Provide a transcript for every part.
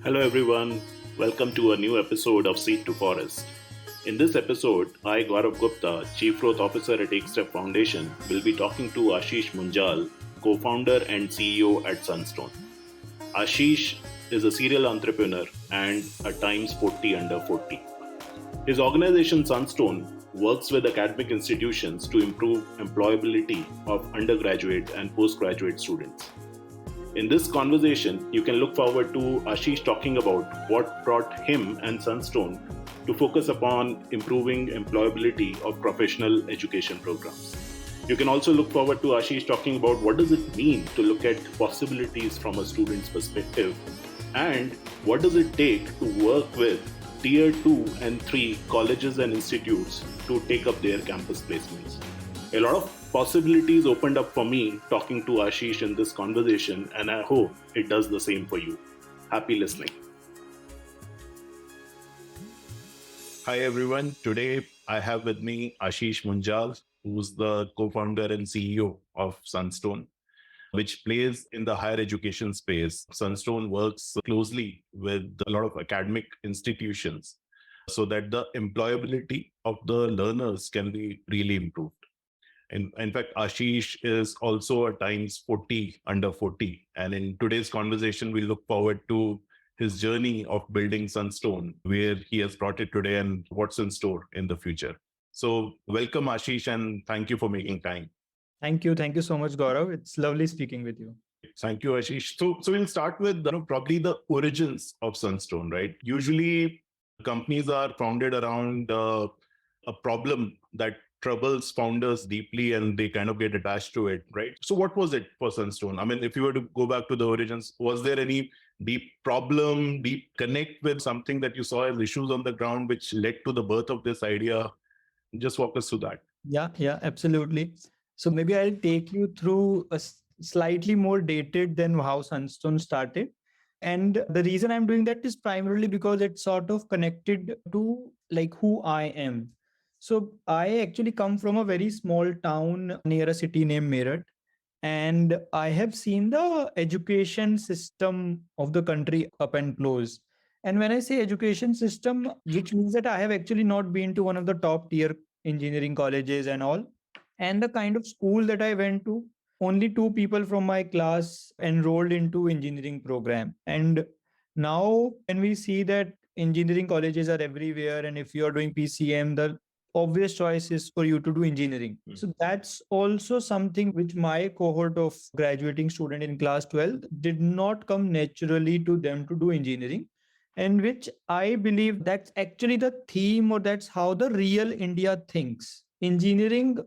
Hello everyone, welcome to a new episode of Seed to Forest. In this episode, I, Gaurav Gupta, Chief Growth Officer at Step Foundation, will be talking to Ashish Munjal, co-founder and CEO at Sunstone. Ashish is a serial entrepreneur and a times 40 under 40. His organization Sunstone works with academic institutions to improve employability of undergraduate and postgraduate students. In this conversation, you can look forward to Ashish talking about what brought him and Sunstone to focus upon improving employability of professional education programs. You can also look forward to Ashish talking about what does it mean to look at possibilities from a student's perspective and what does it take to work with tier 2 and 3 colleges and institutes to take up their campus placements. A lot of possibilities opened up for me talking to Ashish in this conversation, and I hope it does the same for you. Happy listening. Hi everyone. Today I have with me Ashish Munjal, who's the co-founder and CEO of Sunstone, which plays in the higher education space. Sunstone works closely with a lot of academic institutions so that the employability of the learners can be really improved. In fact, Ashish is also a times 40 under 40. And in today's conversation, we look forward to his journey of building Sunstone, where he has brought it today and what's in store in the future. So welcome, Ashish, and thank you for making time. Thank you. Thank you so much, Gaurav. It's lovely speaking with you. Thank you, Ashish. So we'll start with probably the origins of Sunstone, right? Usually companies are founded around a problem that troubles founders deeply and they kind of get attached to it, right? So what was it for Sunstone? I mean, if you were to go back to the origins, was there any deep problem, deep connect with something that you saw as issues on the ground, which led to the birth of this idea? Just walk us through that. Yeah, absolutely. So maybe I'll take you through a slightly more dated than how Sunstone started. And the reason I'm doing that is primarily because it's sort of connected to like who I am. So I actually come from a very small town near a city named Meerut. And I have seen the education system of the country up and close. And when I say education system, which means that I have actually not been to one of the top tier engineering colleges and all. And the kind of school that I went to, only two people from my class enrolled into engineering program. And now when we see that engineering colleges are everywhere, and if you are doing PCM, the obvious choice is for you to do engineering. So that's also something which my cohort of graduating student in class 12 did not come naturally to them to do engineering, and which I believe that's actually the theme, or that's how the real India thinks. Engineering,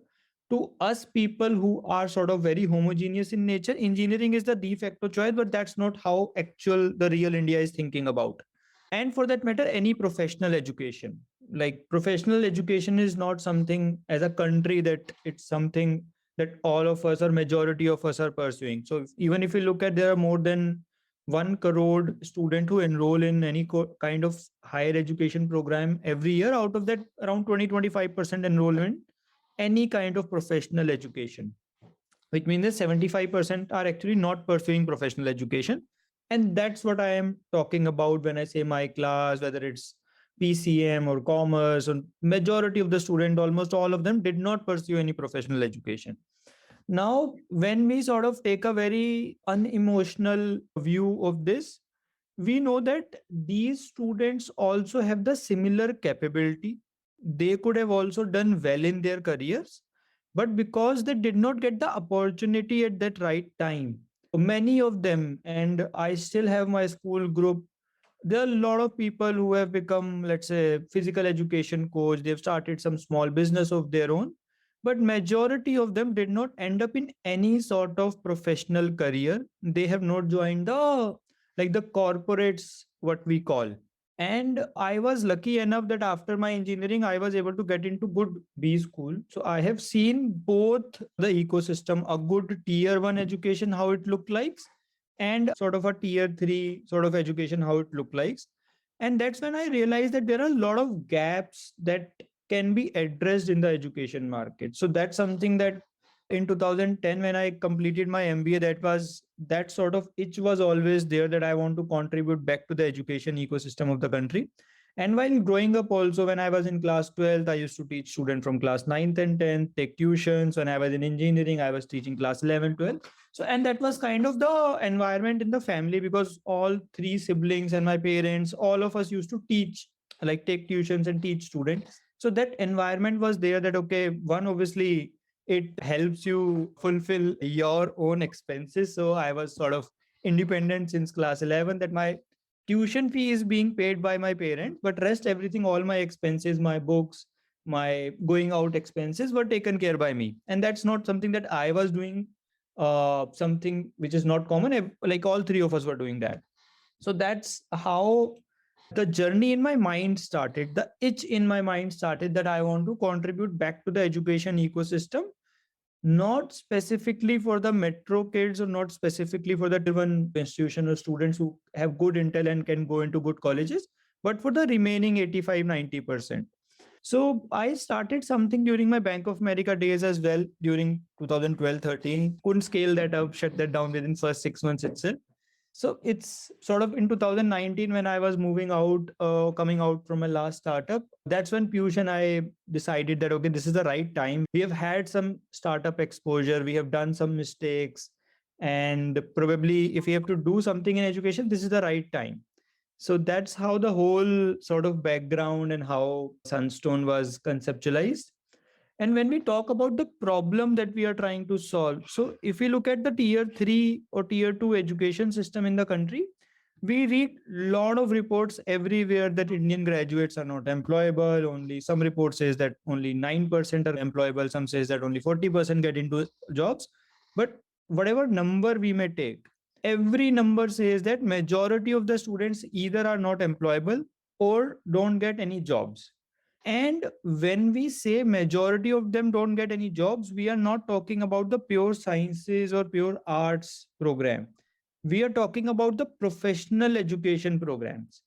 to us people who are sort of very homogeneous in nature, engineering is the de facto choice, but that's not how actual the real India is thinking about. And for that matter, any professional education, like professional education is not something as a country that it's something that all of us or majority of us are pursuing. So even if you look at, there are more than 1 crore student who enroll in any kind of higher education program every year. Out of that, around 20-25% enrollment any kind of professional education, which means that 75% are actually not pursuing professional education. And that's what I am talking about when I say my class, whether it's PCM or commerce, or majority of the student, almost all of them did not pursue any professional education. Now, when we sort of take a very unemotional view of this, we know that these students also have the similar capability. They could have also done well in their careers, but because they did not get the opportunity at that right time, many of them, and I still have my school group, there are a lot of people who have become, let's say, physical education coach. They've started some small business of their own, but majority of them did not end up in any sort of professional career. They have not joined the, like, the corporates, what we call. And I was lucky enough that after my engineering, I was able to get into good B school. So I have seen both the ecosystem, a good tier 1 education, how it looked like, and sort of a tier 3 sort of education, how it looked like. And that's when I realized that there are a lot of gaps that can be addressed in the education market. So that's something that in 2010 when I completed my MBA, that sort of itch was always there that I want to contribute back to the education ecosystem of the country. And while growing up also, when I was in class 12th, I used to teach students from class 9th and 10th, take tuitions. When I was in engineering, I was teaching class 11, 12. So, and that was kind of the environment in the family, because all three siblings and my parents, all of us used to teach, like take tuitions and teach students. So that environment was there that, okay, one, obviously it helps you fulfill your own expenses. So I was sort of independent since class 11, that my tuition fee is being paid by my parents, but rest everything, all my expenses, my books, my going out expenses were taken care by me. And that's not something that I was doing, something which is not common. Like all three of us were doing that. So that's how the journey in my mind started. The itch in my mind started that I want to contribute back to the education ecosystem, not specifically for the metro kids or not specifically for the tier one institution or students who have good intel and can go into good colleges, but for the remaining 85, 90%. So I started something during my Bank of America days as well, during 2012-13. Couldn't scale that up, shut that down within first 6 months itself. So it's sort of in 2019 when I was moving out, coming out from my last startup. That's when Piyush and I decided that, okay, this is the right time. We have had some startup exposure, we have done some mistakes, and probably if we have to do something in education, this is the right time. So that's how the whole sort of background and how Sunstone was conceptualized. And when we talk about the problem that we are trying to solve, so if we look at the tier 3 or tier 2 education system in the country, we read a lot of reports everywhere that Indian graduates are not employable. Only some report says that only 9% are employable. Some says that only 40% get into jobs. But whatever number we may take, every number says that majority of the students either are not employable or don't get any jobs. And when we say majority of them don't get any jobs, we are not talking about the pure sciences or pure arts program. We are talking about the professional education programs.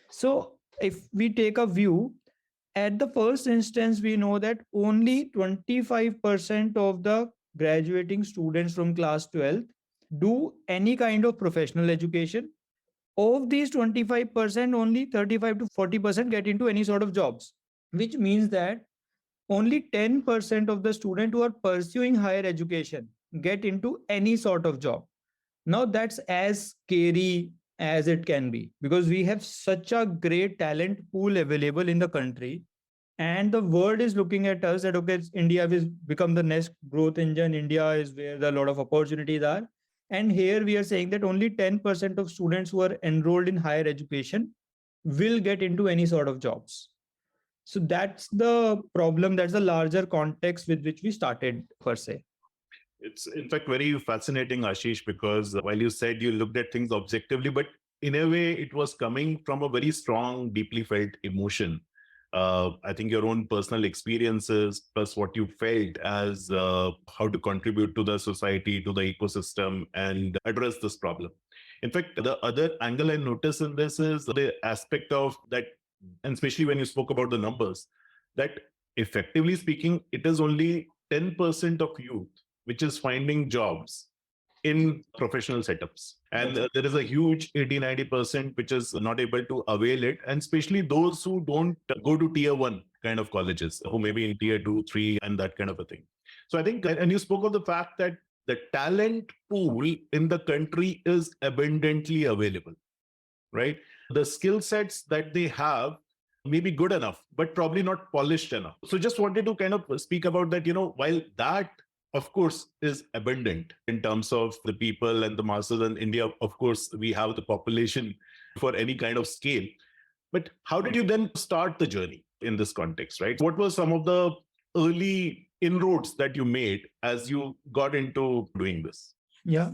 So if we take a view, at the first instance, we know that only 25% of the graduating students from class 12th do any kind of professional education. Of these 25%, only 35 to 40% get into any sort of jobs, which means that only 10% of the students who are pursuing higher education get into any sort of job. Now that's as scary as it can be, because we have such a great talent pool available in the country, and the world is looking at us that, okay, India will become the next growth engine. India is where the lot of opportunities are. And here we are saying that only 10% of students who are enrolled in higher education will get into any sort of jobs. So that's the problem. That's the larger context with which we started, per se. It's in fact very fascinating, Ashish, because while you said you looked at things objectively, but in a way it was coming from a very strong, deeply felt emotion. I think your own personal experiences plus what you felt as how to contribute to the society, to the ecosystem, and address this problem. In fact, the other angle I notice in this is the aspect of that, and especially when you spoke about the numbers, that effectively speaking, it is only 10% of youth which is finding jobs in professional setups. And there is a huge 80-90% which is not able to avail it. And especially those who don't go to tier 1 kind of colleges, who may be in tier 2, 3, and that kind of a thing. So I think, and you spoke of the fact that the talent pool in the country is abundantly available, right? The skill sets that they have may be good enough, but probably not polished enough. So just wanted to kind of speak about that, while that of course is abundant in terms of the people and the masses in India, of course, we have the population for any kind of scale. But how did you then start the journey in this context, right? What were some of the early inroads that you made as you got into doing this? Yeah.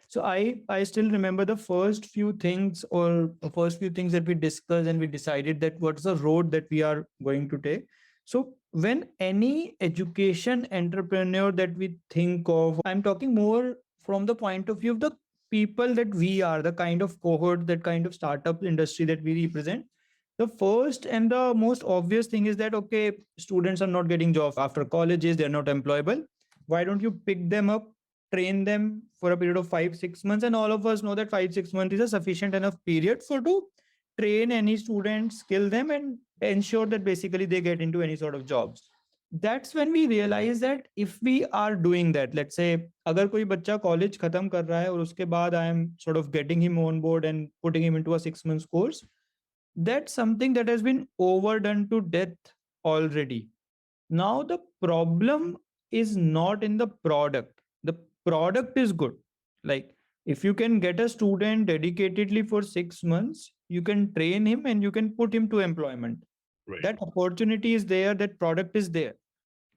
So I still remember the first few things, or the first few things that we discussed, and we decided that what's the road that we are going to take. So when any education entrepreneur that we think of, I'm talking more from the point of view of the people that we are, the kind of cohort, that kind of startup industry that we represent. The first and the most obvious thing is that, okay, students are not getting jobs after colleges, they're not employable. Why don't you pick them up, train them for a period of 5-6 months? And all of us know that 5-6 months is a sufficient enough period for to train any student, skill them, and ensure that basically they get into any sort of jobs. That's when we realize that if we are doing that, let's say अगर कोई बच्चा college खत्म कर रहा है और उसके बाद I am sort of getting him on board and putting him into a 6 months course, that's something that has been overdone to death already. Now the problem is not in the product. The product is good. Like if you can get a student dedicatedly for 6 months, you can train him and you can put him to employment. Right. That opportunity is there, that product is there.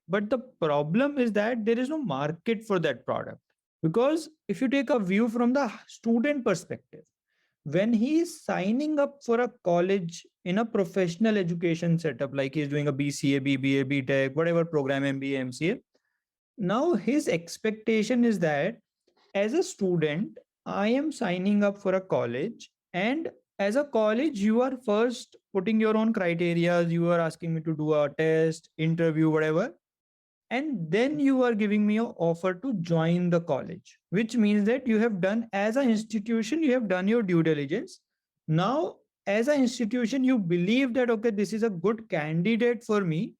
But the problem is that there is no market for that product. Because if you take a view from the student perspective, when he is signing up for a college in a professional education setup, like he's doing a BCA, BBA, BTech, whatever program, MBA, MCA, now his expectation is that as a student, I am signing up for a college, and as a college, you are first putting your own criteria. You are asking me to do a test, interview, whatever, and then you are giving me an offer to join the college, which means that you have done, as an institution, you have done your due diligence. Now as an institution, you believe that okay, this is a good candidate for me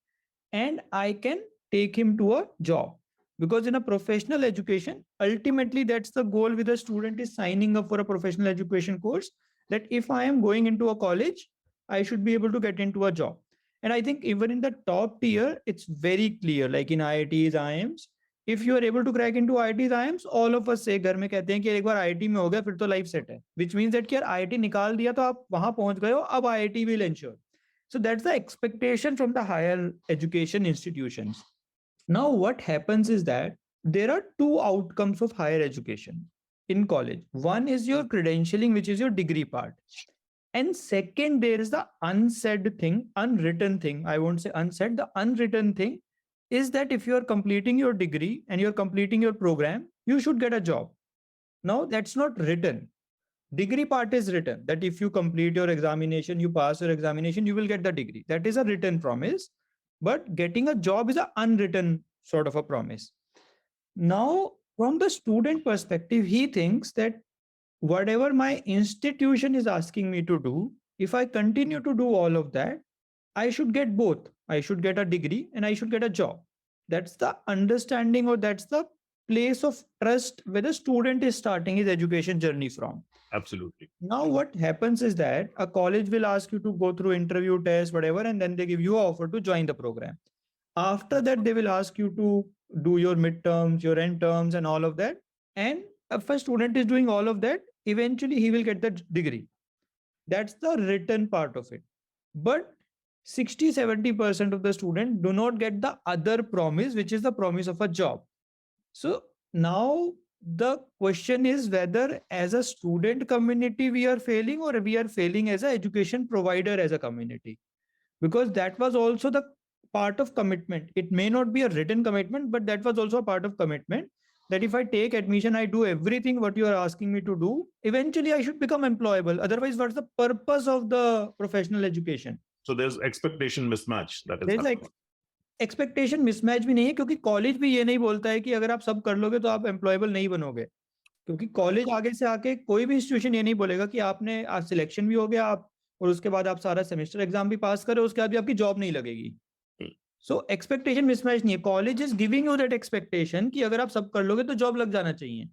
and I can take him to a job. Because in a professional education, ultimately that's the goal with a student is signing up for a professional education course, that if I am going into a college, I should be able to get into a job. And I think even in the top tier, it's very clear, like in IITs, IIMs, if you are able to crack into IITs, IIMs, all of us say घर में कहते हैं कि एक बार IIT में हो गया फिर तो लाइफ सेट है, which means that कि यार IIT निकाल दिया तो आप वहां पहुंच गए हो, अब IIT will ensure. So that's the expectation from the higher education institutions. Now what happens is that there are two outcomes of higher education in college. One is your credentialing, which is your degree part. And second, there is the unsaid thing, unwritten thing. I won't say unsaid, the unwritten thing is that if you're completing your degree and you're completing your program, you should get a job. Now, that's not written. Degree part is written, that if you complete your examination, you pass your examination, you will get the degree. That is a written promise. But getting a job is an unwritten sort of a promise. Now, from the student perspective, he thinks that whatever my institution is asking me to do, if I continue to do all of that, I should get both. I should get a degree and I should get a job. That's the understanding, or that's the place of trust where the student is starting his education journey from. Absolutely. Now, what happens is that a college will ask you to go through interview, test, whatever, and then they give you an offer to join the program. After that, they will ask you to do your midterms, your end terms, and all of that. And if a student is doing all of that, eventually he will get the degree. That's the written part of it. But 60-70% of the students do not get the other promise, which is the promise of a job. So now the question is whether as a student community we are failing, or we are failing as an education provider as a community. Because that was also the part of commitment. It may not be a written commitment, but that was also a part of commitment, that if I take admission, I do everything what you are asking me to do, eventually I should become employable. Otherwise, what's the purpose of the professional education? So there's expectation mismatch that is There's like happening. Expectation mismatch भी नहीं है, क्योंकि college भी ये नहीं बोलता है कि अगर आप सब कर लोगे तो आप एम्प्लॉयबल नहीं बनोगे. क्योंकि कॉलेज आगे से आके कोई भी इंस्टीट्यूशन ये नहीं बोलेगा कि आपने आज सिलेक्शन भी हो गया आप, और उसके बाद आप सारा सेमेस्टर एग्जाम भी पास करो, उसके बाद भी आपकी जॉब नहीं लगेगी. सो एक्सपेक्टेशन मिसमैच नहीं है. College is giving you that expectation कि अगर आप सब कर लोगे तो जॉब लग जाना चाहिए.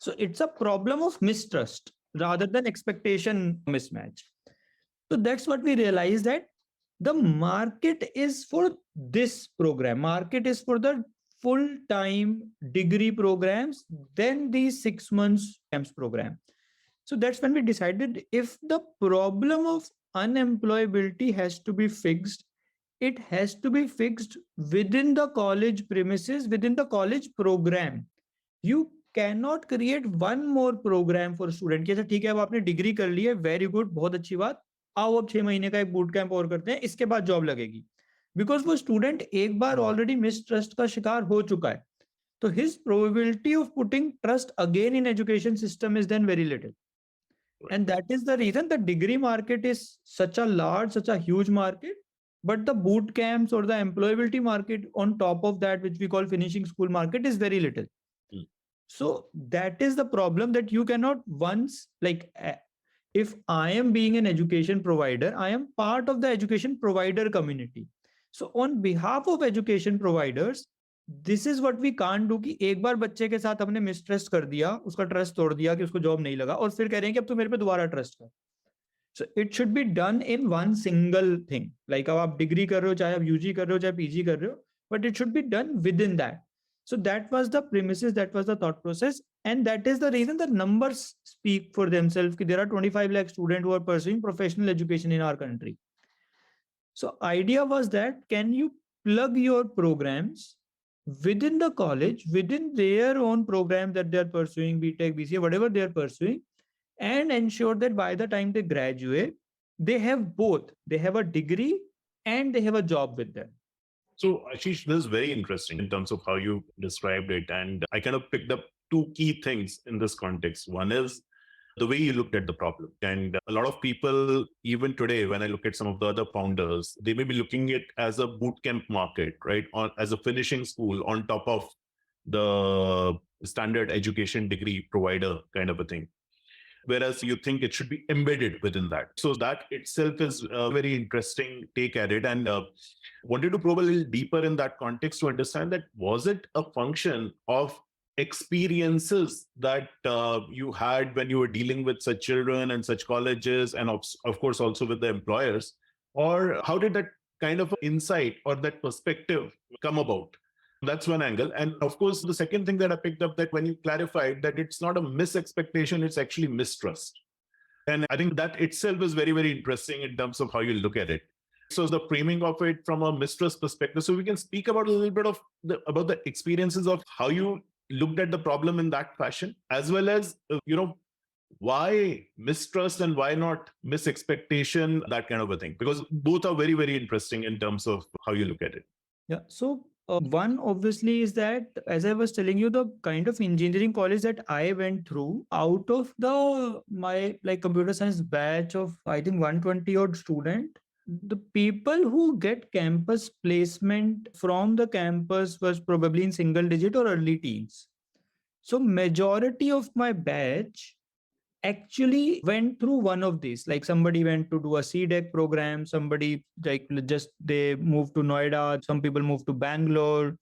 So it's a problem of mistrust rather than expectation mismatch. So that's what we realized, that the market is for this program. Market is for the full-time degree programs, then these 6 months program. So that's when we decided, if the problem of unemployability has to be fixed, it has to be fixed within the college premises, within the college program. You cannot create one more program for student. कि ठीक है, अब आपने degree कर ली है, very good, बहुत अच्छी बात, आओ अब 6 महीने का एक बूट कैंप और करते हैं, इसके बाद जॉब लगेगी. बिकॉज वो स्टूडेंट एक बार ऑलरेडी मिसट्रस्ट का शिकार हो चुका है, तो his probability of putting trust again in education system is then very little. And that is the reason the degree market is such a large, such a huge market. but the boot camps or the employability market on top of that, which we call finishing school market, is very little. Mm. So that is the problem, that you cannot once, like, if I am being an education provider, I am part of the education provider community. So on behalf of education providers, this is what we can't do कि एक बार बच्चे के साथ हमने mistrust कर दिया, उसका trust तोड़ दिया कि उसको जॉब नहीं लगा, और फिर कह रहे हैं कि अब तो मेरे पे दोबारा ट्रस्ट कर. So it should be done in one single thing. Like अब आप डिग्री कर रहे हो, चाहे आप यूजी कर रहे हो, चाहे पीजी कर रहे हो, but it should be done with in that. So that was the premises, that was the thought process, and that is the reason the numbers speak for themselves. There are 25 lakh students who are pursuing professional education in our country. So idea was that, can you plug your programs within the college, within their own program that they are pursuing, BTech, BCA, whatever they are pursuing, and ensure that by the time they graduate, they have both. They have a degree and they have a job with them. So, Ashish, this is very interesting in terms of how you described it. And I kind of picked up two key things in this context. One is the way you looked at the problem. And a lot of people, even today, when I look at some of the other founders, they may be looking at it as a bootcamp market, right? Or as a finishing school on top of the standard education degree provider kind of a thing. Whereas you think it should be embedded within that. So that itself is a very interesting take at it. And wanted to probe a little deeper in that context to understand that, was it a function of experiences that you had when you were dealing with such children and such colleges, and of course also with the employers? Or how did that kind of insight or that perspective come about? That's one angle. And of course, the second thing that I picked up, that when you clarified that it's not a misexpectation, it's actually mistrust. And I think that itself is very, very interesting in terms of how you look at it. So the framing of it from a mistrust perspective. So we can speak about a little bit of about the experiences of how you looked at the problem in that fashion, as well as, why mistrust and why not misexpectation, that kind of a thing, because both are very, very interesting in terms of how you look at it. Yeah. So one obviously is that, as I was telling you, the kind of engineering college that I went through, out of my like computer science batch of, I think, 120 odd student, the people who get campus placement from the campus was probably in single digit or early teens. So majority of my batch actually went through one of these. Like somebody went to do a CDEC program, somebody like just they moved to Noida, some people moved to Bangalore,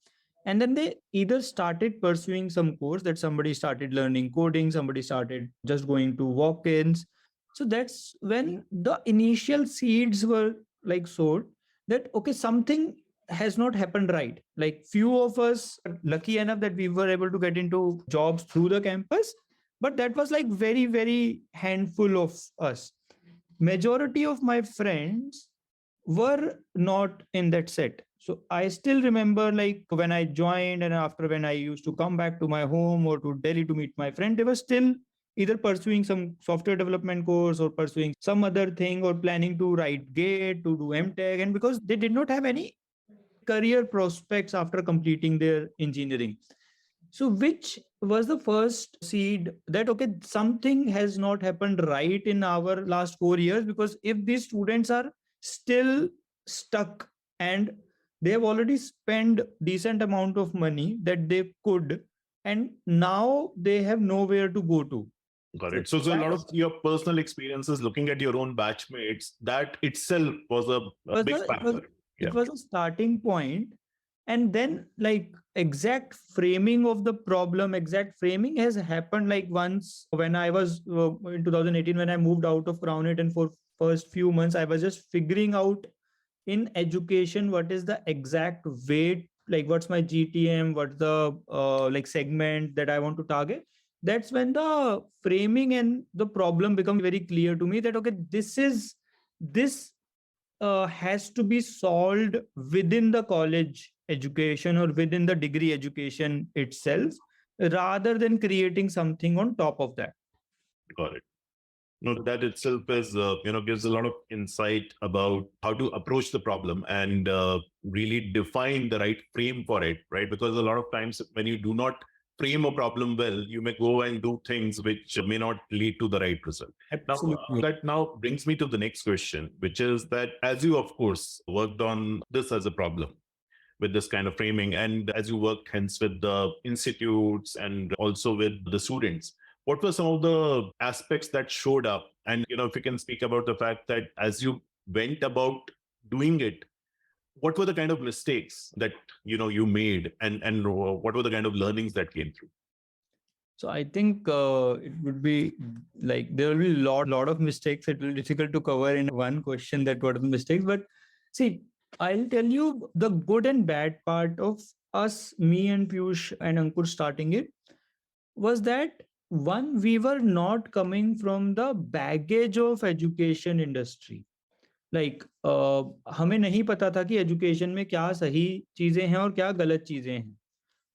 and then they either started pursuing some course, that somebody started learning coding, somebody started just going to walk-ins. So that's when the initial seeds were like sowed, that okay, something has not happened right. Like few of us are lucky enough that we were able to get into jobs through the campus, but that was like very, very handful of us. Majority of my friends were not in that set. So I still remember, like when I joined and after, when I used to come back to my home or to Delhi to meet my friend, they were still either pursuing some software development course or pursuing some other thing, or planning to write GATE, to do MTech. And because they did not have any career prospects after completing their engineering. So which was the first seed that, okay, something has not happened right in our last 4 years, because if these students are still stuck and they have already spent decent amount of money that they could, and now they have nowhere to go to. Got it. So a lot of your personal experiences looking at your own batchmates, that itself was a big factor. It was a starting point. And then like exact framing of the problem, exact framing has happened like once when I was in 2018, when I moved out of Crown It, and for first few months, I was just figuring out in education, what is the exact weight, like what's my GTM, what's the like segment that I want to target. That's when the framing and the problem become very clear to me, that okay, this has to be solved within the college education or within the degree education itself, rather than creating something on top of that. Got it. No, that itself is, gives a lot of insight about how to approach the problem and really define the right frame for it, right? Because a lot of times when you do not frame a problem well, you may go and do things which may not lead to the right result. Absolutely. That now brings me to the next question, which is that as you, of course, worked on this as a problem with this kind of framing, and as you worked hence with the institutes and also with the students, what were some of the aspects that showed up? And, if you can speak about the fact that as you went about doing it, what were the kind of mistakes that you made, and what were the kind of learnings that came through? So I think it would be like there will be lot of mistakes. It will be difficult to cover in one question that what are the mistakes. But see, I'll tell you the good and bad part of us, me and Piyush and Ankur starting it was that one, we were not coming from the baggage of education industry. Like हमें नहीं पता था कि education में क्या सही चीजें हैं और क्या गलत चीजें हैं,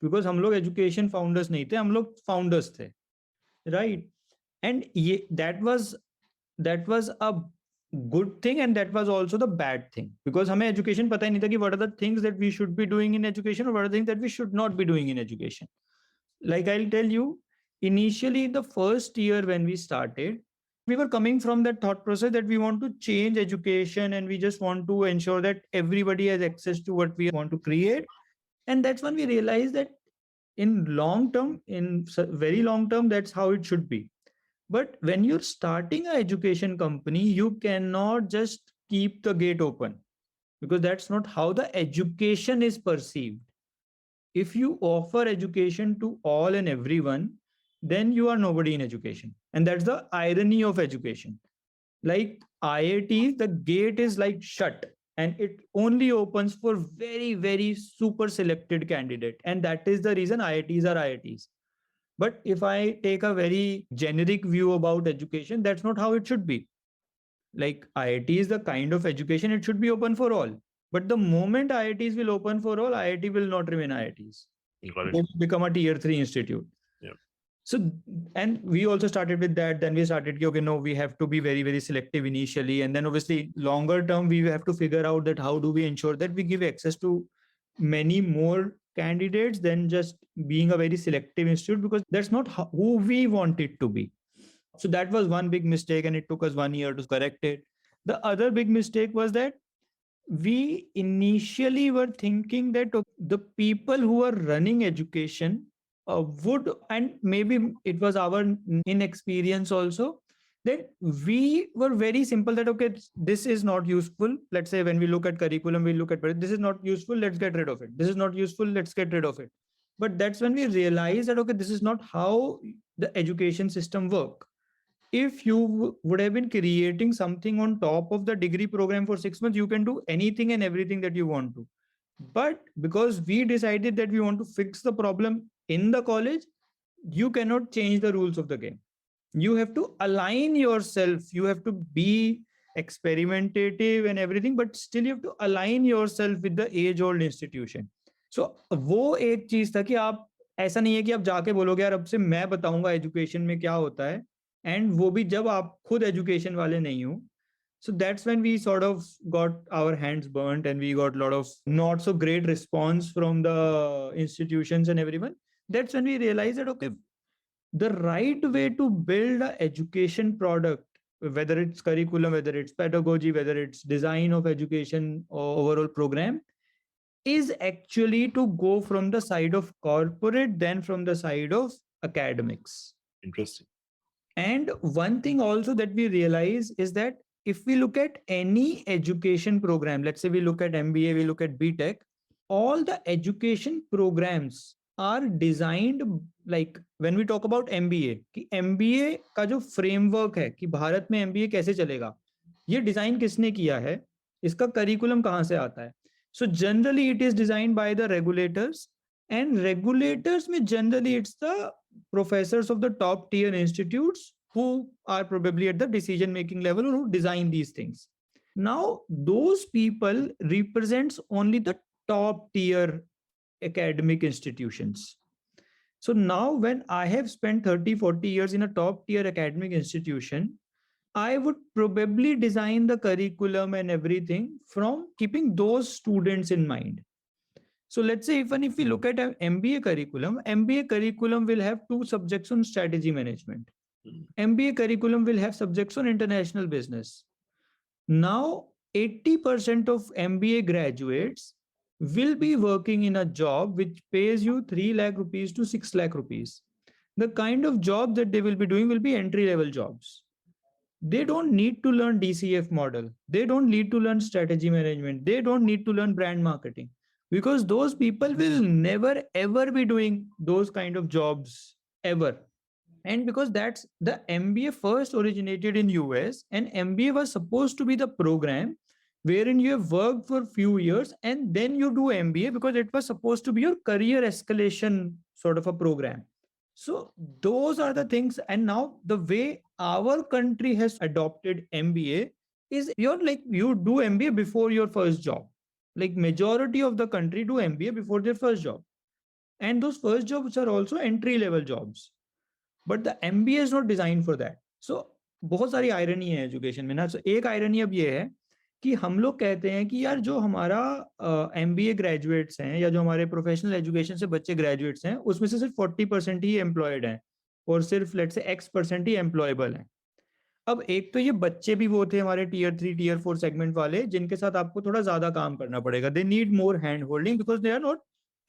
बिकॉज हम लोग एजुकेशन फाउंडर्स नहीं थे, हम लोग फाउंडर्स थे, राइट. एंड ये that was a good thing and that was also the bad thing, because हमें एजुकेशन पता ही नहीं था कि what are the things that we should be doing in education और what are the things that we should not be doing in education. Like I'll tell you, initially the first year when we started, we were coming from that thought process that we want to change education and we just want to ensure that everybody has access to what we want to create. And that's when we realized that in long term, very long term, that's how it should be. But when you're starting an education company, you cannot just keep the gate open, because that's not how the education is perceived. If you offer education to all and everyone, then you are nobody in education. And that's the irony of education. Like IIT, the gate is like shut and it only opens for very, very super selected candidate. And that is the reason IITs are IITs. But if I take a very generic view about education, that's not how it should be. Like IIT is the kind of education, it should be open for all. But the moment IITs will open for all, IIT will not remain IITs. They will become a tier 3 institute. Yeah. So, and we also started with that. Then we started, okay, no, we have to be very, very selective initially. And then obviously longer term, we have to figure out that how do we ensure that we give access to many more candidates than just being a very selective institute, because that's not who we want it to be. So that was one big mistake and it took us 1 year to correct it. The other big mistake was that we initially were thinking that the people who are running education would, and maybe it was our inexperience also, that we were very simple that, okay, this is not useful. Let's say when we look at curriculum, we look at this is not useful, let's get rid of it. This is not useful, let's get rid of it. But that's when we realized that, okay, this is not how the education system works. If you would have been creating something on top of the degree program for 6 months, you can do anything and everything that you want to. But because we decided that we want to fix the problem in the college, you cannot change the rules of the game. You have to align yourself. You have to be experimentative and everything, but still you have to align yourself with the age-old institution. So वो एक चीज था कि आप ऐसा नहीं है कि आप जाके बोलोगे यार अब से मैं बताऊंगा एजुकेशन में क्या होता है, एंड वो भी जब आप खुद एजुकेशन वाले नहीं हो. So that's when we sort of got our hands burnt and we got a lot of not so great response from the institutions and everyone. That's when we realized that, okay, the right way to build an education product, whether it's curriculum, whether it's pedagogy, whether it's design of education or overall program, is actually to go from the side of corporate than from the side of academics. Interesting. And one thing also that we realize is that if we look at any education program, let's say we look at MBA, we look at BTech, all the education programs are designed like when we talk about MBA, कि MBA का जो framework है कि भारत में MBA कैसे चलेगा, ये design किसने किया है, इसका करिकुलम कहाँ से आता है. So generally it is designed by the regulators, and regulators में generally it's the professors of the top tier institutes who are probably at the decision making level or who design these things. Now those people represents only the top tier academic institutions. So now when I have spent 30-40 years in a top tier academic institution, I would probably design the curriculum and everything from keeping those students in mind. So let's say even if we look at an MBA curriculum will have 2 subjects on strategy management. MBA curriculum will have subjects on international business. Now, 80% of MBA graduates will be working in a job which pays you 3 lakh rupees to 6 lakh rupees. The kind of job that they will be doing will be entry level jobs. They don't need to learn DCF model. They don't need to learn strategy management. They don't need to learn brand marketing, because those people will never ever be doing those kind of jobs ever. And because that's the MBA first originated in US, and MBA was supposed to be the program wherein you have worked for few years and then you do MBA, because it was supposed to be your career escalation sort of a program. So those are the things. And now the way our country has adopted MBA is you do MBA before your first job. Like majority of the country do MBA before their first job. And those first jobs are also entry level jobs. But the MBA is not design for that. So बहुत सारी irony है education में ना. सो एक irony अब ये है कि हम लोग कहते हैं कि यार जो हमारा MBA ग्रेजुएट्स हैं या जो हमारे प्रोफेशनल एजुकेशन से बच्चे ग्रेजुएट्स हैं उसमें से सिर्फ 40% ही एम्प्लॉयड हैं और सिर्फ लेट से X% ही एम्प्लॉयबल हैं. अब एक तो ये बच्चे भी वो थे हमारे Tier 3 Tier 4 सेगमेंट वाले जिनके साथ आपको थोड़ा ज्यादा काम करना पड़ेगा. They need more hand holding because they are not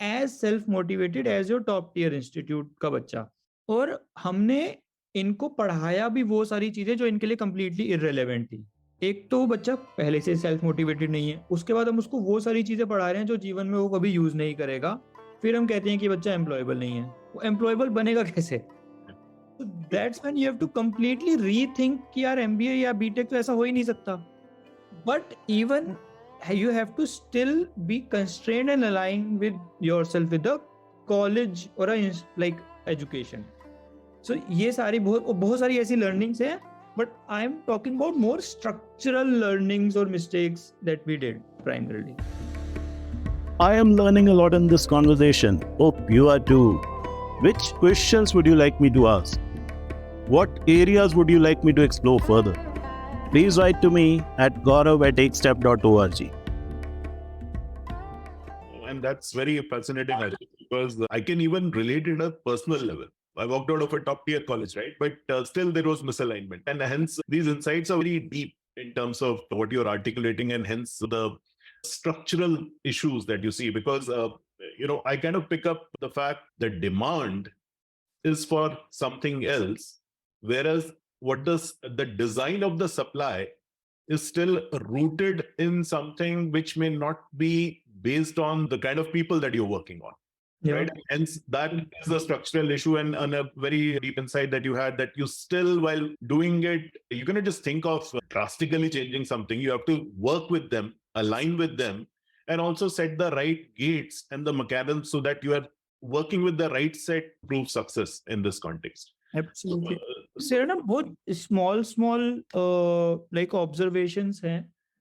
as self motivated as your top tier institute का बच्चा. और हमने इनको पढ़ाया भी वो सारी चीजें जो इनके लिए कंप्लीटली इररिलेवेंट थी. एक तो वो बच्चा पहले से सेल्फ मोटिवेटेड नहीं है, उसके बाद हम उसको वो सारी चीजें पढ़ा रहे हैं जो जीवन में वो कभी यूज नहीं करेगा. फिर हम कहते हैं कि बच्चा एम्प्लॉयबल नहीं है. वो एम्प्लॉयबल बनेगा कैसे? That's when you have to completely rethink कि यार MBA या BTech तो ऐसा हो ही नहीं सकता. But even you have to still be constrained and aligned with yourself with the college or a like education. So ये सारी बहुत सारी ऐसी learnings हैं, but I am talking about more structural learnings or mistakes that we did primarily. I am learning a lot in this conversation. Hope you are too. Which questions would you like me to ask? What areas would you like me to explore further? Please write to me at gaurav@takestep.org. And that's very fascinating, Ashish, because I can even relate it at a personal level. I walked out of a top tier college, right? But still there was misalignment. And hence these insights are very deep in terms of what you're articulating, and hence the structural issues that you see. Because, I kind of pick up the fact that demand is for something else, whereas what does the design of the supply is still rooted in something which may not be based on the kind of people that you're working on. Yeah. Right? Hence, that is the structural issue, and a very deep insight that you had, that you still, while doing it, you cannot just think of drastically changing something. You have to work with them, align with them, and also set the right gates and the mechanisms so that you are working with the right set to prove success in this context. Absolutely. So, ना बहुत small like observations हैं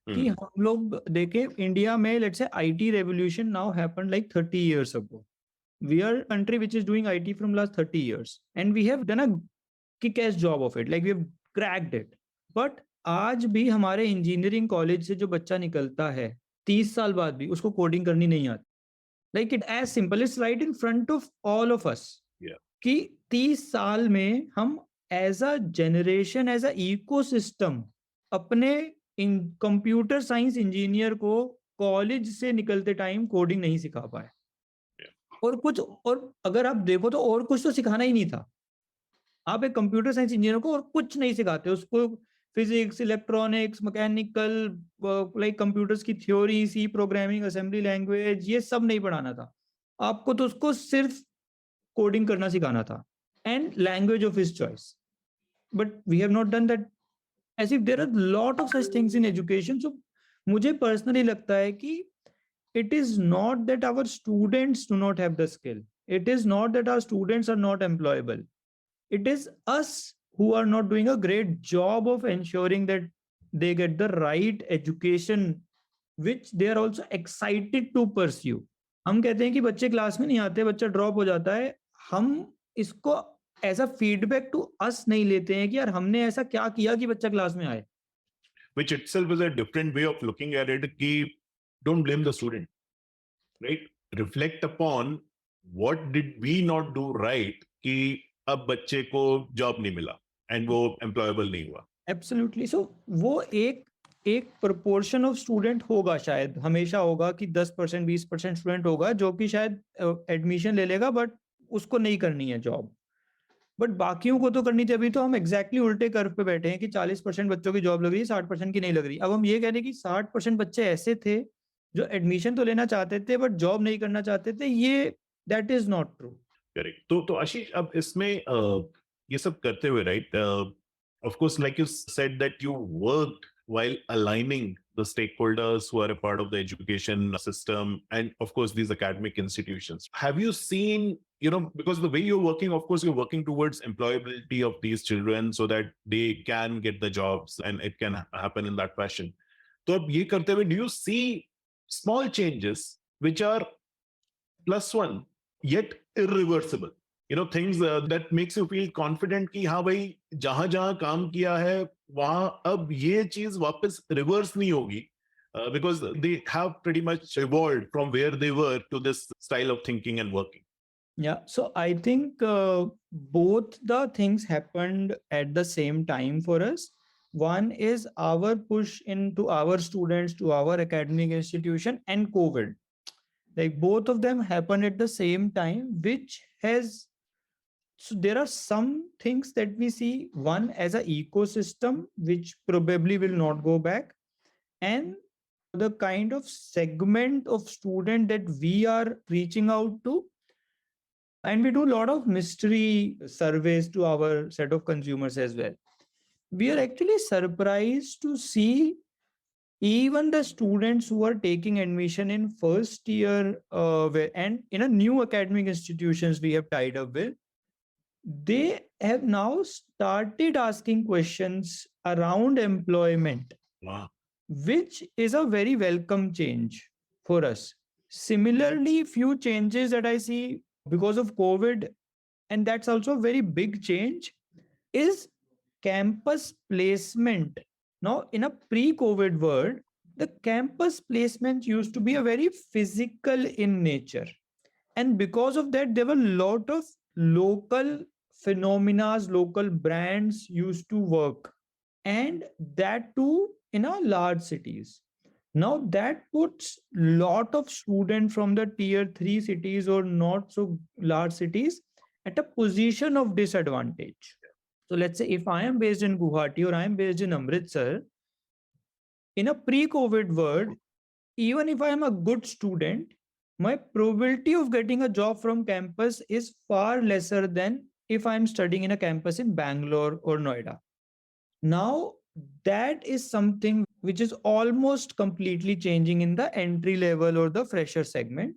कि हम लोग देखें India में, let's say IT revolution now happened like 30 years ago. We are a country which is doing IT from last 30 years and we have done a kick-ass job of it. Like we have cracked it. But आज भी हमारे engineering college से जो बच्चा निकलता है 30 साल बाद भी उसको कोडिंग करनी नहीं आती. Like it as simple, it's right in front of all of us. Yeah. कि 30 साल में हम as a generation, as a ecosystem अपने कंप्यूटर साइंस इंजीनियर को कॉलेज से निकलते टाइम कोडिंग नहीं सिखा पाए. और अगर आप देखो तो और कुछ तो सिखाना ही नहीं था. आप एक कंप्यूटर साइंस इंजीनियर को और कुछ नहीं सिखाते, उसको physics, electronics, mechanical, like computers की theory, C programming, assembly language, ये सब नहीं पढ़ाना था आपको. तो उसको सिर्फ कोडिंग करना सिखाना था and language of his choice. But we have not done that. As if there are lot of such things in education. So मुझे पर्सनली लगता है कि it is not that our students do not have the skill. It is not that our students are not employable. It is us who are not doing a great job of ensuring that they get the right education which they are also excited to pursue. हम कहते हैं कि बच्चे class में नहीं आते, बच्चा drop हो जाता है. हम इसको as a feedback to us नहीं लेते हैं कि यार हमने ऐसा क्या किया कि बच्चा क्लास में आए. Which itself is a different way of looking at it. कि don't blame the student, right? reflect upon what did we not do right कि अब बच्चे को job नहीं मिला and वो employable नहीं हुआ. एब्सोल्युटली. सो वो एक एक प्रोपोर्शन ऑफ स्टूडेंट होगा, शायद हमेशा होगा कि 10% 20% स्टूडेंट होगा जो कि शायद एडमिशन ले लेगा बट उसको नहीं करनी है जॉब, बट बाकियों को तो करनी थी. अभी तो हम एग्जैक्टली उल्टे कर्व पे बैठे हैं कि 40% बच्चों की जॉब लग रही है, 60% की नहीं लग रही. अब हम ये कह रहे हैं कि 60% बच्चे ऐसे थे जो एडमिशन तो लेना चाहते थे बट जॉब नहीं करना चाहते थे. ये that is not true. Correct. तो आशीष, अब इसमें ये सब करते हुए, right, of course, like you said, that you worked while aligning the stakeholders who are a part of the education system and, of course, these academic institutions. Have you seen, because the way you're working, of course, you're working towards employability of these children so that they can get the jobs and it can happen in that fashion. So, ab ye karte hue, do you see small changes which are +1 yet irreversible? Things that makes you feel confident कि हाँ भाई, जहां जहां काम किया है वहां अब ये चीज वापस रिवर्स नहीं होगी, because they have pretty much evolved from where they were to this style of thinking and working. Yeah, so I think both the things happened at the same time for us. One is our push into our students, to our academic institution, and COVID. Like both of them happened at the same time, which has, so there are some things that we see, one as an ecosystem which probably will not go back, and the kind of segment of student that we are reaching out to. And we do a lot of mystery surveys to our set of consumers as well. We are actually surprised to see even the students who are taking admission in first year and in a new academic institutions we have tied up with, they have now started asking questions around employment. Wow. Which is a very welcome change for us. Similarly, few changes that I see because of COVID, and that's also a very big change, is campus placement. Now, in a pre-COVID world, the campus placement used to be a very physical in nature. And because of that, there were a lot of local phenomena, local brands used to work. And that too in our large cities. Now that puts lot of students from the tier 3 cities or not so large cities at a position of disadvantage. So let's say if I am based in Guwahati or I am based in Amritsar, in a pre-COVID world, even if I am a good student, my probability of getting a job from campus is far lesser than if I'm studying in a campus in Bangalore or Noida. Now, that is something which is almost completely changing in the entry level or the fresher segment.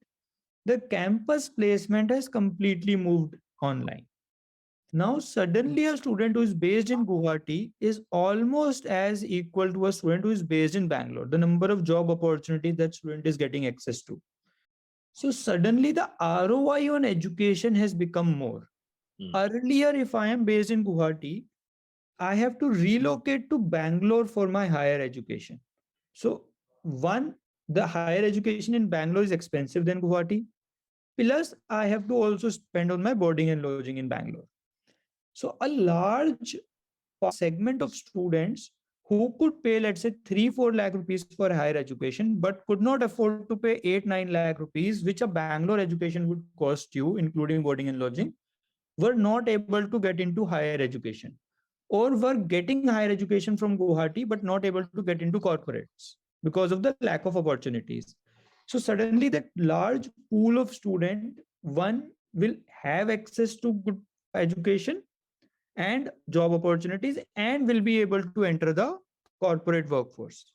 The campus placement has completely moved online. Now, suddenly a student who is based in Guwahati is almost as equal to a student who is based in Bangalore, the number of job opportunities that student is getting access to. So suddenly the ROI on education has become more. Earlier, if I am based in Guwahati, I have to relocate to Bangalore for my higher education. So one, the higher education in Bangalore is expensive than Guwahati. Plus, I have to also spend on my boarding and lodging in Bangalore. So a large segment of students who could pay, let's say, 3-4 lakh rupees for higher education, but could not afford to pay 8-9 lakh rupees, which a Bangalore education would cost you, including boarding and lodging, were not able to get into higher education, or were getting higher education from Guwahati, but not able to get into corporates because of the lack of opportunities. So suddenly that large pool of student, one will have access to good education and job opportunities and will be able to enter the corporate workforce.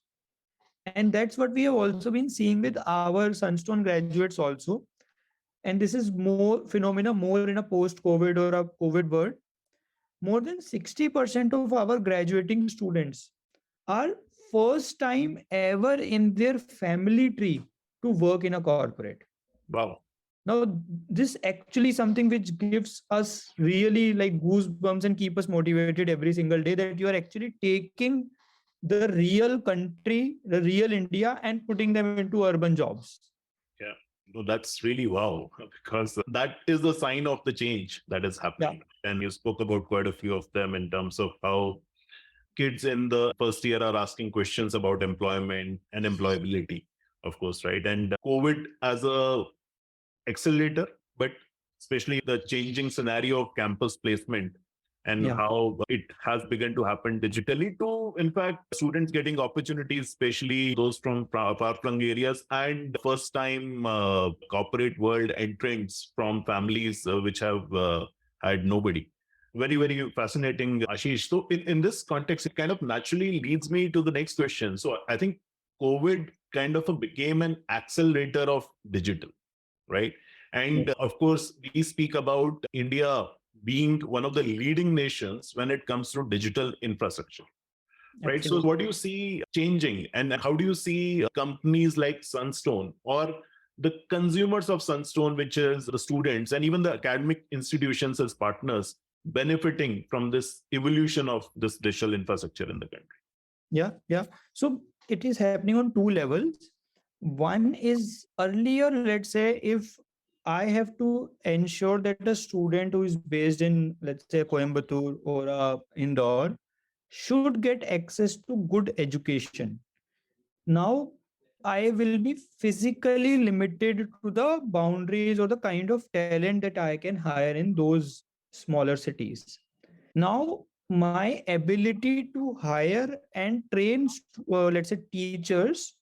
And that's what we have also been seeing with our Sunstone graduates also. And this is more phenomena more in a post-COVID or a COVID world. More than 60% of our graduating students are first time ever in their family tree to work in a corporate. Wow. Now, this actually something which gives us really like goosebumps and keep us motivated every single day, that you are actually taking the real country, the real India, and putting them into urban jobs. Yeah, No, that's really wow, because that is the sign of the change that is Yeah. happening. And you spoke about quite a few of them in terms of how kids in the first year are asking questions about employment and employability, of course, right? And COVID as a accelerator, but especially the changing scenario of campus placement and Yeah. how it has begun to happen digitally to, in fact, students getting opportunities, especially those from far-flung areas and first-time corporate world entrants from families which have had nobody. Very, very fascinating, Ashish. So in this context, it kind of naturally leads me to the next question. So I think COVID kind of became an accelerator of digital, right? And of course, we speak about India being one of the leading nations when it comes to digital infrastructure, right? So, Absolutely. what do you see changing, and how do you see companies like Sunstone or the consumers of Sunstone, which is the students and even the academic institutions as partners, benefiting from this evolution of this digital infrastructure in the country? Yeah, yeah. So it is happening on two levels. One is earlier, let's say, if I have to ensure that a student who is based in, let's say, Coimbatore or Indore should get access to good education. Now, I will be physically limited to the boundaries or the kind of talent that I can hire in those smaller cities. Now, my ability to hire and train, let's say, teachers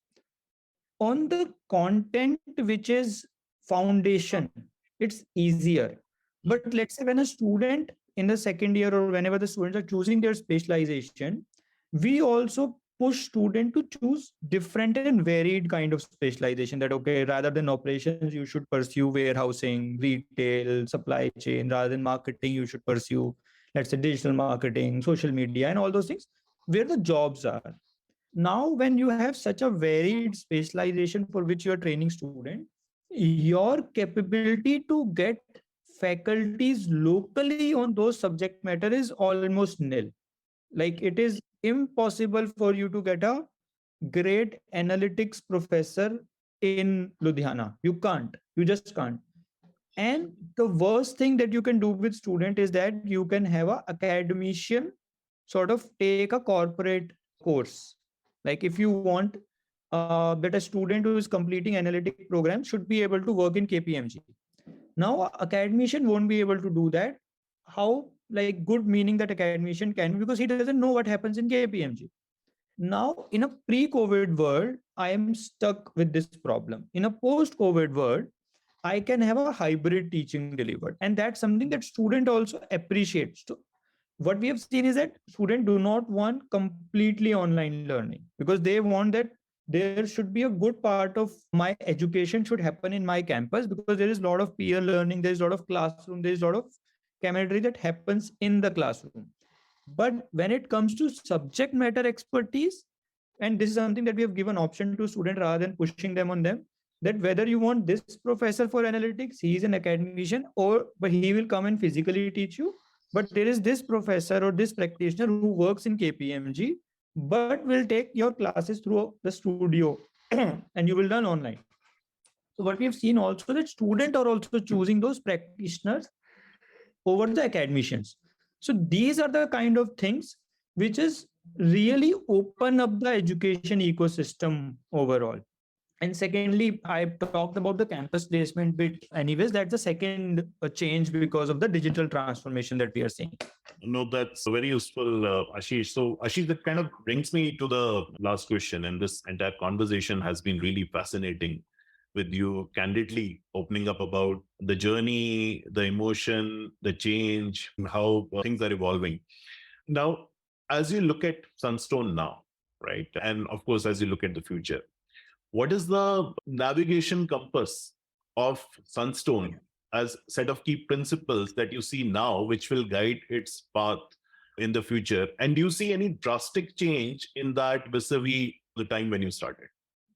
on the content which is foundation, it's easier. But let's say when a student in the second year or whenever the students are choosing their specialization, we also push student to choose different and varied kind of specialization, that okay, rather than operations you should pursue warehousing, retail, supply chain. Rather than marketing you should pursue, let's say, digital marketing, social media, and all those things where the jobs are. Now when you have such a varied specialization for which you are training student, your capability to get faculties locally on those subject matter is almost nil. Like it is impossible for you to get a great analytics professor in Ludhiana. You can't, you just can't. And the worst thing that you can do with student is that you can have a academician sort of take a corporate course. Like if you want that a student who is completing analytic program should be able to work in KPMG. Now academician won't be able to do that. How, like, good meaning that academician can, because he doesn't know what happens in KPMG. Now in a pre-COVID world I am stuck with this problem. In a post-COVID world I can have a hybrid teaching delivered, and that's something that student also appreciates. So what we have seen is that students do not want completely online learning, because they want that there should be a good part of my education should happen in my campus, because there is a lot of peer learning, there is a lot of classroom, there is a lot of camaraderie that happens in the classroom. But when it comes to subject matter expertise, and this is something that we have given option to student rather than pushing them on them, that whether you want this professor for analytics, he is an academician, or but he will come and physically teach you. But there is this professor or this practitioner who works in KPMG, but will take your classes through the studio and you will learn online. So what we have seen also that students are also choosing those practitioners over the academicians. So these are the kind of things which is really open up the education ecosystem overall. And secondly, I talked about the campus placement bit. Anyways, that's the second change because of the digital transformation that we are seeing. No, that's very useful, Ashish. So, Ashish, that kind of brings me to the last question. And this entire conversation has been really fascinating with you candidly opening up about the journey, the emotion, the change, and how things are evolving. Now, as you look at Sunstone now, right? And of course, as you look at the future, what is the navigation compass of Sunstone as set of key principles that you see now, which will guide its path in the future? And do you see any drastic change in that vis-a-vis the time when you started?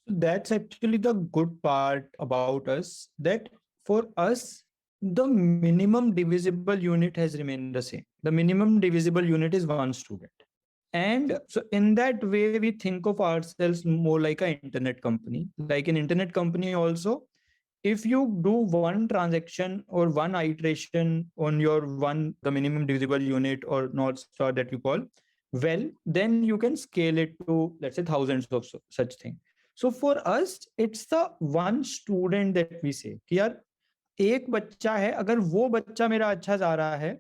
That's actually the good part about us, that for us, the minimum divisible unit has remained the same. The minimum divisible unit is one student. And so in that way, we think of ourselves more like an internet company. Like an internet company also, if you do one transaction or one iteration on your the minimum divisible unit or North Star that you call, well, then you can scale it to, let's say, thousands of such thing. So for us, it's the one student that we say कि यार एक बच्चा है, अगर वो बच्चा मेरा अच्छा जा रहा है,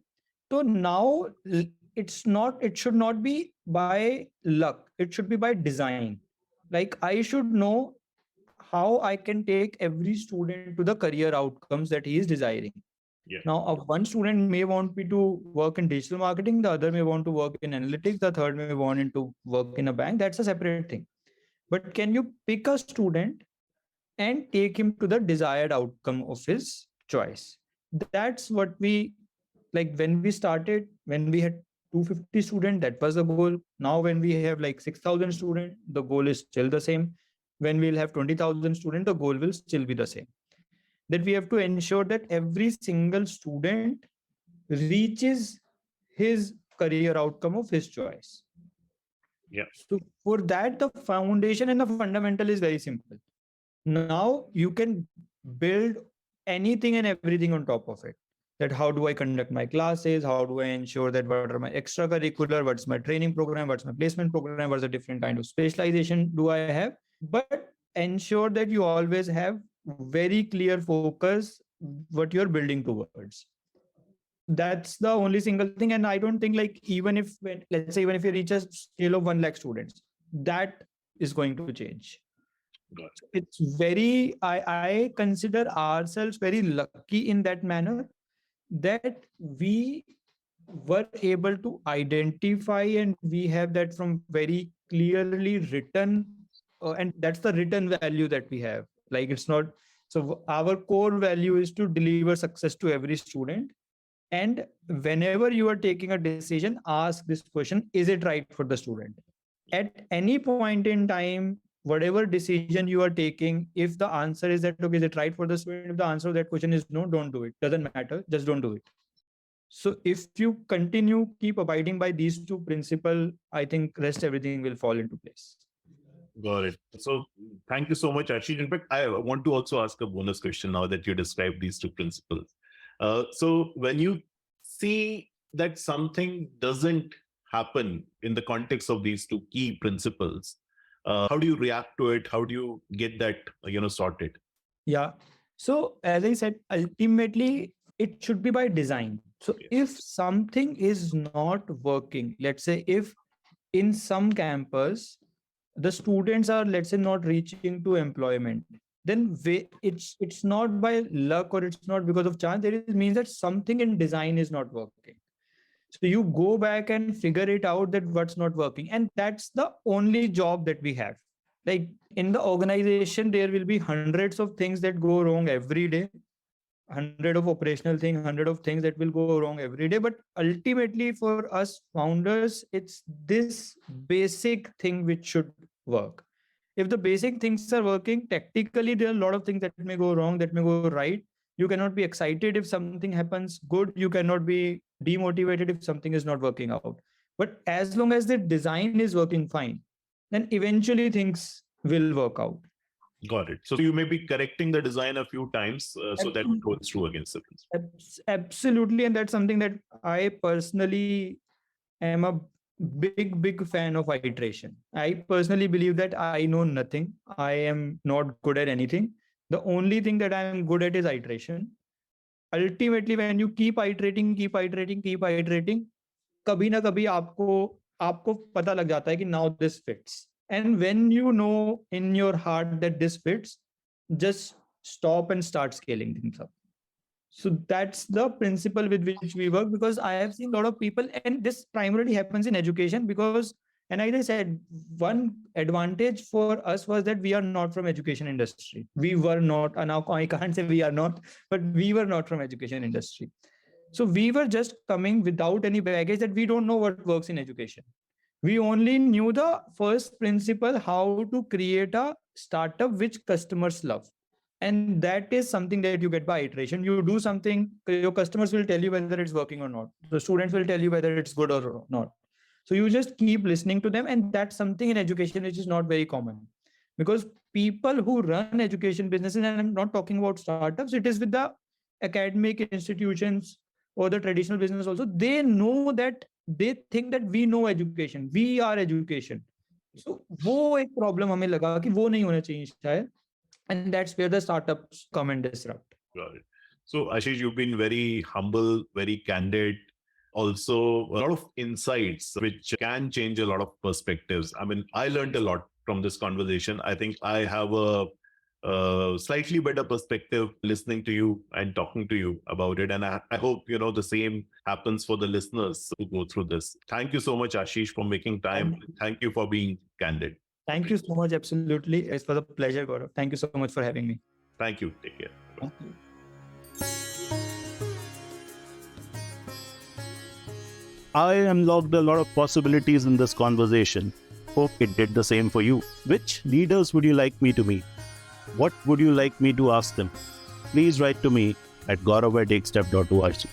तो now it should not be by luck, it should be by design. Like I should know how I can take every student to the career outcomes that he is desiring. Yeah. Now, one student may want me to work in digital marketing, the other may want to work in analytics, the third may want to work in a bank. That's a separate thing. But can you pick a student and take him to the desired outcome of his choice? That's what we like when we started, when we had 250 students, that was the goal. Now, when we have like 6,000 students, the goal is still the same. When we'll have 20,000 students, the goal will still be the same. That we have to ensure that every single student reaches his career outcome of his choice. Yeah. So for that, the foundation and the fundamental is very simple. Now you can build anything and everything on top of it. That how do I conduct my classes? How do I ensure that what are my extracurricular? What's my training program? What's my placement program? What's the different kind of specialization do I have? But ensure that you always have very clear focus what you're building towards. That's the only single thing. And I don't think like even if, let's say, even if you reach a scale of 1 lakh students, that is going to change. It's very, I consider ourselves very lucky in that manner that we were able to identify and we have that from very clearly written, and that's the written value that we have. Like it's not, so our core value is to deliver success to every student. And whenever you are taking a decision, ask this question: is it right for the student? At any point in time, whatever decision you are taking, if the answer is that, okay, is it right for the student? If the answer of that question is no, don't do it. Doesn't matter. Just don't do it. So if you continue, keep abiding by these two principles, I think rest everything will fall into place. Got it. So thank you so much, Ashish. In fact, I want to also ask a bonus question now that you described these two principles. So when you see that something doesn't happen in the context of these two key principles, how do you react to it? How do you get that, sorted? Yeah. So as I said, ultimately, it should be by design. So if something is not working, let's say if in some campus, the students are, let's say, not reaching to employment, then it's not by luck or it's not because of chance. It means that something in design is not working. So you go back and figure it out that what's not working. And that's the only job that we have. Like in the organization, there will be hundreds of things that go wrong every day. 100 of operational things, 100 of things that will go wrong every day. But ultimately for us founders, it's this basic thing which should work. If the basic things are working, tactically, there are a lot of things that may go wrong, that may go right. You cannot be excited if something happens good. You cannot be demotivated if something is not working out. But as long as the design is working fine, then eventually things will work out. Got it. So you may be correcting the design a few times so that it goes through against the principle. Absolutely. And that's something that I personally am a big fan of iteration. I personally believe that I know nothing. I am not good at anything. The only thing that I am good at is iteration. Ultimately, when you keep iterating, कभी ना कभी आपको पता लग जाता है कि now this fits. And when you know in your heart that this fits, just stop and start scaling things up. So that's the principle with which we work, because I have seen a lot of people, and this primarily happens in education because, and as I said, one advantage for us was that we are not from education industry. We were not, and now I can't say we are not, but we were not from education industry. So we were just coming without any baggage that we don't know what works in education. We only knew the first principle, how to create a startup which customers love. And that is something that you get by iteration. You do something, your customers will tell you whether it's working or not. The students will tell you whether it's good or not. So you just keep listening to them. And that's something in education which is not very common, because people who run education businesses, and I'm not talking about startups, it is with the academic institutions or the traditional business also, they know that, they think that we know education, we are education. So वो एक problem हमें लगा कि वो नहीं होना चाहिए शायद, and that's where the startups come and disrupt. Got it. So Ashish, you've been very humble, very candid, also a lot of insights which can change a lot of perspectives. I mean, I learned a lot from this conversation. I think I have a slightly better perspective listening to you and talking to you about it. And I hope, the same happens for the listeners who go through this. Thank you so much, Ashish, for making time. Thank you for being candid. Thank you so much. Absolutely. It was a pleasure, Gaurav. Thank you so much for having me. Thank you. Take care. Thank you. I unlocked a lot of possibilities in this conversation. Hope it did the same for you. Which leaders would you like me to meet? What would you like me to ask them? Please write to me at gaurav@takestep.org.